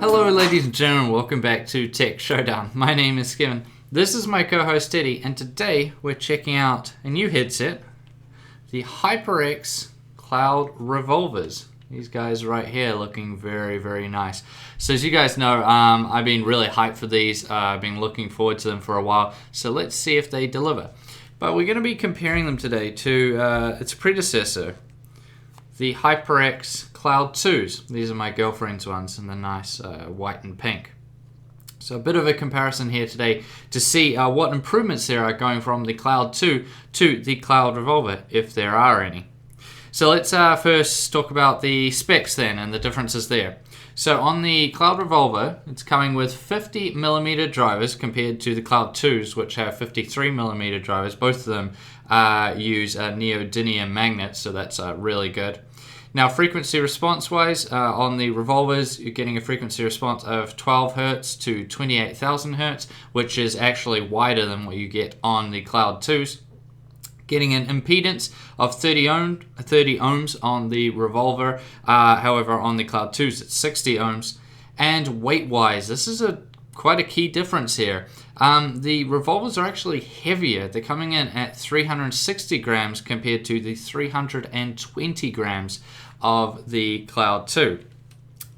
Hello ladies and gentlemen, welcome back to Tech Showdown. My name is Kevin. This is my co-host Teddy, and today we're checking out a new headset, the Hyper X Cloud Revolvers. These guys right here looking very, very nice. So as you guys know, I've been really hyped for these. I've been looking forward to them for a while. So let's see if they deliver. But we're going to be comparing them today to its predecessor, the HyperX Cloud 2s. These are my girlfriend's ones in the nice white and pink. So a bit of a comparison here today to see what improvements there are going from the Cloud 2 to the Cloud Revolver, if there are any. So let's first talk about the specs then and the differences there. So on the Cloud Revolver, it's coming with 50mm drivers compared to the Cloud 2s, which have 53mm drivers. Both of them use neodymium magnets, so that's really good. Now, frequency response wise, on the Revolvers, you're getting a frequency response of 12 Hz to 28,000 Hz, which is actually wider than what you get on the Cloud 2s. Getting an impedance of 30 ohms on the Revolver. However, on the Cloud 2s, it's 60 ohms. And weight-wise, this is quite a key difference here. The Revolvers are actually heavier. They're coming in at 360 grams compared to the 320 grams of the Cloud 2.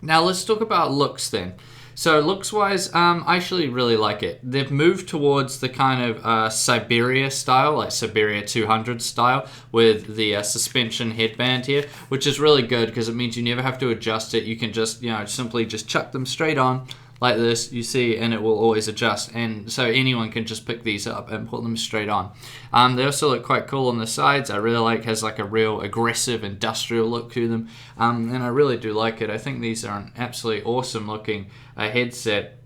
Now, let's talk about looks then. So looks-wise, I actually really like it. They've moved towards the kind of Siberia style, like Siberia 200 style, with the suspension headband here, which is really good because it means you never have to adjust it. You can just, simply just chuck them straight on like this, you see, and it will always adjust. And so anyone can just pick these up and put them straight on. They also look quite cool on the sides. I really like, has like a real aggressive industrial look to them. And I really do like it. I think these are an absolutely awesome looking headset.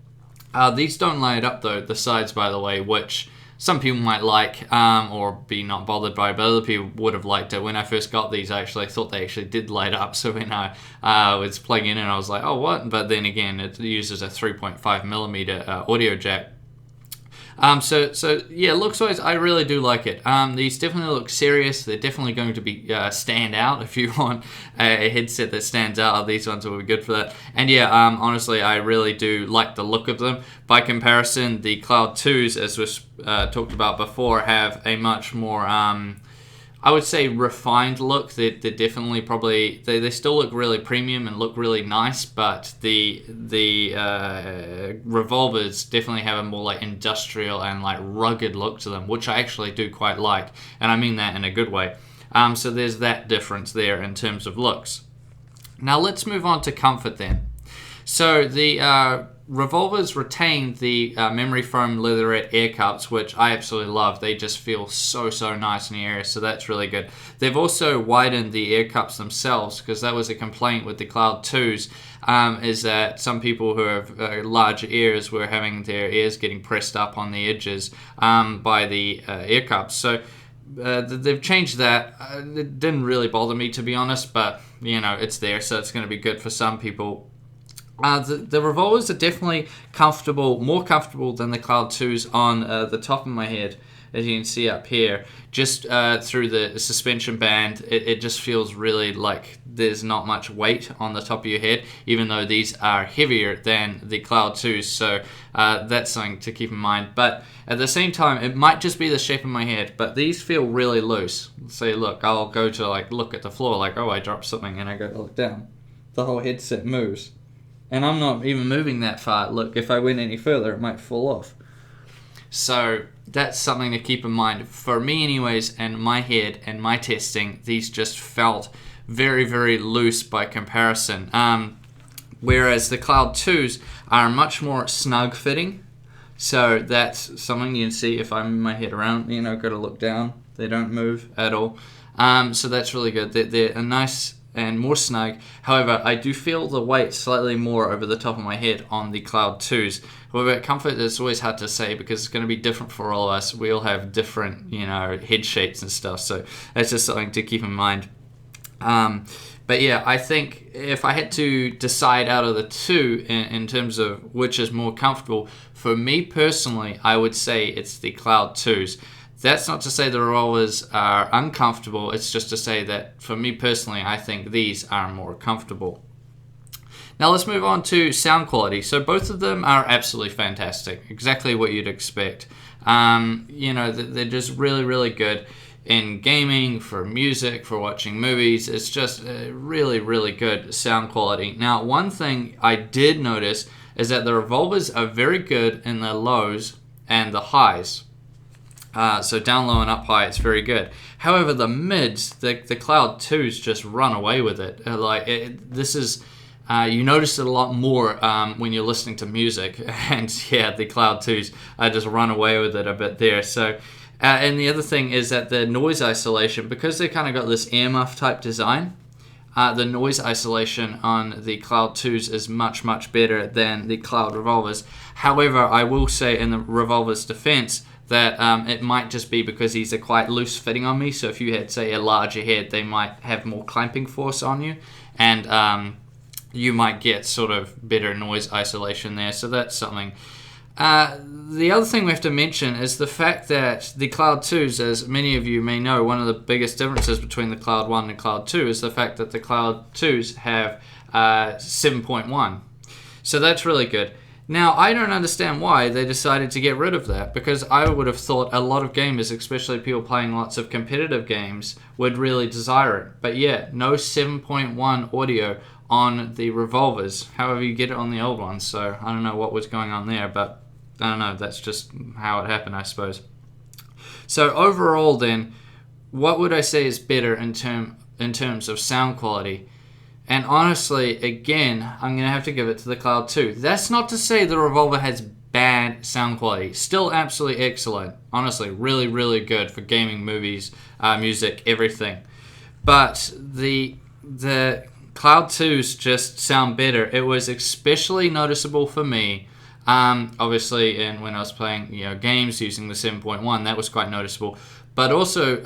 These don't light up though, the sides by the way, which some people might like or be not bothered by, but other people would have liked it. When I first got these, I thought they actually did light up. So when I was plugging in, I was like, oh, what? But then again, it uses a 3.5mm audio jack. So yeah, looks-wise, I really do like it. These definitely look serious. They're definitely going to be stand out. If you want a headset that stands out, these ones will be good for that. And yeah, honestly, I really do like the look of them. By comparison, the Cloud 2s, as was talked about before, have a much more I would say refined look. They're definitely probably they still look really premium and look really nice, but the Revolvers definitely have a more like industrial and like rugged look to them, which I actually do quite like, and I mean that in a good way. So there's that difference there in terms of looks. Now let's move on to comfort then. So the Revolvers retain the memory foam leatherette air cups, which I absolutely love. They just feel so nice in the area, so that's really good. They've also widened the air cups themselves, because that was a complaint with the Cloud 2s, is that some people who have large ears were having their ears getting pressed up on the edges by the air cups. So they've changed that. It didn't really bother me, to be honest, but it's there, so it's going to be good for some people. The Revolvers are definitely comfortable, more comfortable than the Cloud 2s on the top of my head, as you can see up here. Just through the suspension band, it just feels really like there's not much weight on the top of your head, even though these are heavier than the Cloud 2s, so that's something to keep in mind. But at the same time, it might just be the shape of my head, but these feel really loose. Say, look, I'll go to look at the floor, like, oh, I dropped something, and I go to look down. The whole headset moves. And I'm not even moving that far. Look, if I went any further, it might fall off. So that's something to keep in mind. For me anyways, and my head and my testing, these just felt very, very loose by comparison. Whereas the Cloud 2s are much more snug fitting. So that's something you can see if I move my head around, got to look down. They don't move at all. So that's really good. They're a nice and more snug. However, I do feel the weight slightly more over the top of my head on the Cloud 2s. However, comfort is always hard to say because it's going to be different for all of us. We all have different, head shapes and stuff, so that's just something to keep in mind. But yeah, I think if I had to decide out of the two in terms of which is more comfortable, for me personally, I would say it's the Cloud 2s. That's not to say the Revolvers are uncomfortable, it's just to say that for me personally, I think these are more comfortable. Now let's move on to sound quality. So both of them are absolutely fantastic, exactly what you'd expect. They're just really, really good in gaming, for music, for watching movies. It's just really, really good sound quality. Now, one thing I did notice is that the Revolvers are very good in the lows and the highs. So down low and up high, it's very good. However, the mids, the Cloud 2s just run away with it. You notice it a lot more when you're listening to music, and yeah, the Cloud 2s just run away with it a bit there. So, and the other thing is that the noise isolation, because they kind of got this earmuff type design, the noise isolation on the Cloud 2s is much, much better than the Cloud Revolvers. However, I will say in the Revolver's defense that it might just be because these are quite loose fitting on me. So if you had, say, a larger head, they might have more clamping force on you, and you might get sort of better noise isolation there. So that's something. The other thing we have to mention is the fact that the Cloud 2s, as many of you may know, one of the biggest differences between the Cloud 1 and Cloud 2 is the fact that the Cloud 2s have 7.1. So that's really good. Now, I don't understand why they decided to get rid of that, because I would have thought a lot of gamers, especially people playing lots of competitive games, would really desire it. But yeah, no 7.1 audio on the Revolvers. However, you get it on the old ones, so I don't know what was going on there, but I don't know, that's just how it happened, I suppose. So overall then, what would I say is better in terms of sound quality? And honestly, again, I'm going to have to give it to the Cloud 2. That's not to say the Revolver has bad sound quality. Still absolutely excellent. Honestly, really, really good for gaming, movies, music, everything. But the Cloud 2s just sound better. It was especially noticeable for me. Obviously, when I was playing games using the 7.1, that was quite noticeable. But also,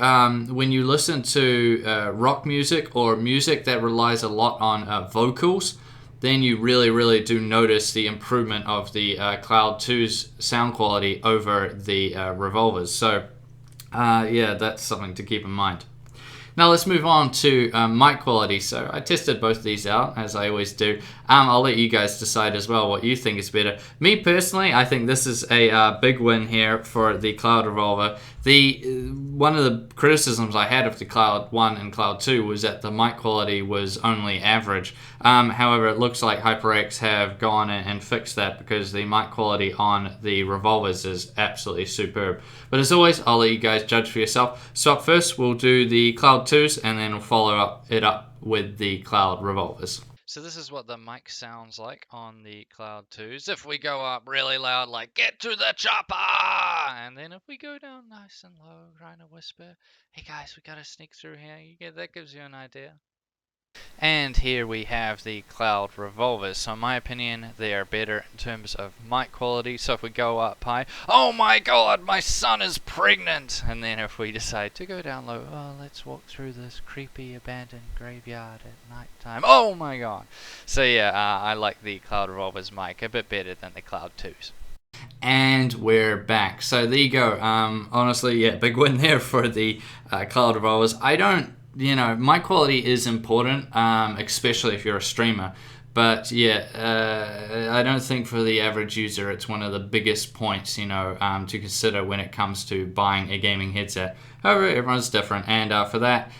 when you listen to rock music or music that relies a lot on vocals, then you really, really do notice the improvement of the Cloud 2's sound quality over the Revolvers. So, yeah, that's something to keep in mind. Now let's move on to mic quality. So I tested both of these out, as I always do. I'll let you guys decide as well what you think is better. Me personally, I think this is a big win here for the Cloud Revolver. One of the criticisms I had of the Cloud 1 and Cloud 2 was that the mic quality was only average. However, it looks like HyperX have gone and fixed that, because the mic quality on the Revolvers is absolutely superb. But as always, I'll let you guys judge for yourself. So up first, we'll do the Cloud 2s, and then we'll follow it up with the Cloud Revolvers. So this is what the mic sounds like on the Cloud 2s. If we go up really loud, like, get to the chopper! And then if we go down nice and low, trying to whisper, hey guys, we gotta sneak through here. That gives you an idea. And here we have the Cloud Revolvers. So in my opinion, they are better in terms of mic quality. So if we go up high, oh my god, my son is pregnant! And then if we decide to go down low, oh, let's walk through this creepy abandoned graveyard at night time. Oh my god! So yeah, I like the Cloud Revolvers mic a bit better than the Cloud 2s. And we're back. So there you go. Honestly, yeah, big win there for the Cloud Revolvers. Mic quality is important, especially if you're a streamer. But yeah, I don't think for the average user it's one of the biggest points, to consider when it comes to buying a gaming headset. However, everyone's different, and for that,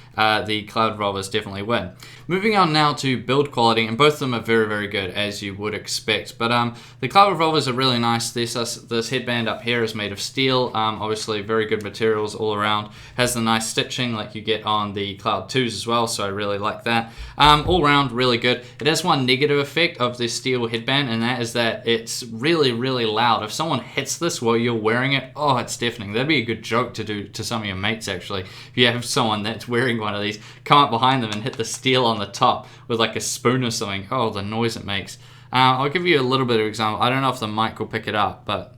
the Cloud Revolvers definitely win. Moving on now to build quality, and both of them are very, very good, as you would expect. But the Cloud Revolvers are really nice. This headband up here is made of steel. Obviously, very good materials all around. Has the nice stitching like you get on the Cloud 2s as well, so I really like that. All around, really good. It has one negative effect of this steel headband, and that is that it's really, really loud. If someone hits this while you're wearing it, oh, it's deafening. That'd be a good joke to do to some of your mates, actually. If you have someone that's wearing one of these, come up behind them and hit the steel on the top with like a spoon or something. Oh, the noise it makes. I'll give you a little bit of example. I don't know if the mic will pick it up, but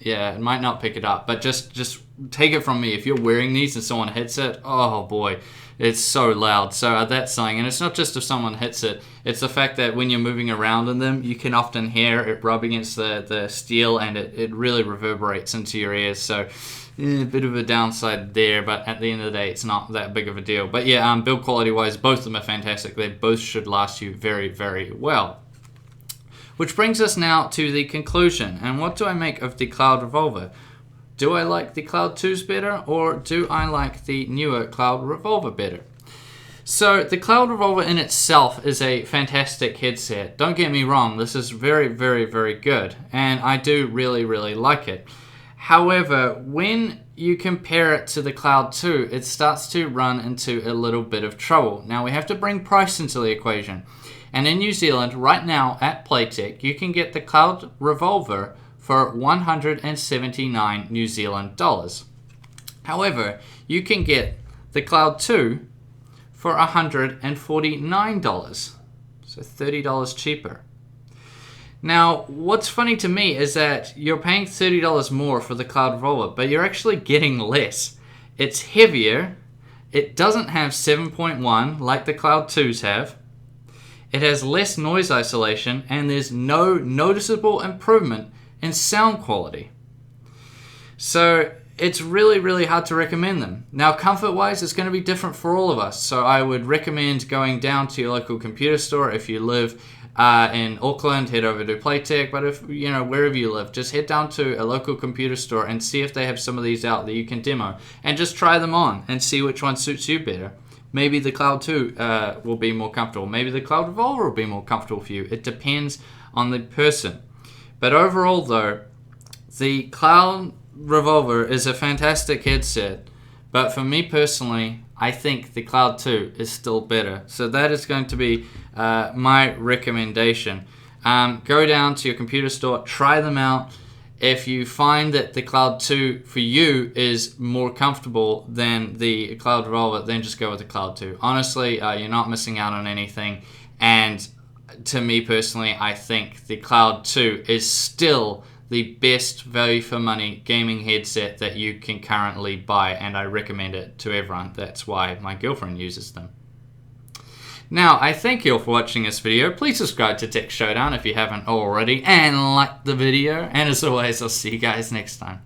Yeah, it might not pick it up, but just take it from me. If you're wearing these and someone hits it, oh boy, it's so loud. So that's something. And it's not just if someone hits it, it's the fact that when you're moving around in them, you can often hear it rub against the steel, and it really reverberates into your ears. So a bit of a downside there, but at the end of the day, it's not that big of a deal. But yeah, build quality wise, both of them are fantastic. They both should last you very, very well. Which brings us now to the conclusion. And what do I make of the Cloud Revolver? Do I like the Cloud 2s better, or do I like the newer Cloud Revolver better? So the Cloud Revolver in itself is a fantastic headset. Don't get me wrong, this is very, very, very good. And I do really, really like it. However, when you compare it to the Cloud 2, it starts to run into a little bit of trouble. Now we have to bring price into the equation. And in New Zealand, right now at Playtech, you can get the Cloud Revolver for 179 New Zealand dollars. However, you can get the Cloud 2 for $149, so $30 cheaper. Now, what's funny to me is that you're paying $30 more for the Cloud Revolver, but you're actually getting less. It's heavier, it doesn't have 7.1 like the Cloud 2s have, it has less noise isolation, and there's no noticeable improvement in sound quality. So it's really, really hard to recommend them. Now, comfort-wise, it's going to be different for all of us. So I would recommend going down to your local computer store. If you live in Auckland, head over to Playtech. But if, wherever you live, just head down to a local computer store and see if they have some of these out that you can demo. And just try them on and see which one suits you better. Maybe the Cloud 2 will be more comfortable. Maybe the Cloud Revolver will be more comfortable for you. It depends on the person. But overall, though, the Cloud Revolver is a fantastic headset. But for me personally, I think the Cloud 2 is still better. So that is going to be my recommendation. Go down to your computer store, try them out. If you find that the Cloud 2 for you is more comfortable than the Cloud Revolver, then just go with the Cloud 2. Honestly, you're not missing out on anything. And to me personally, I think the Cloud 2 is still the best value for money gaming headset that you can currently buy, and I recommend it to everyone. That's why my girlfriend uses them. Now, I thank you all for watching this video. Please subscribe to Tech Showdown if you haven't already, and like the video. And as always, I'll see you guys next time.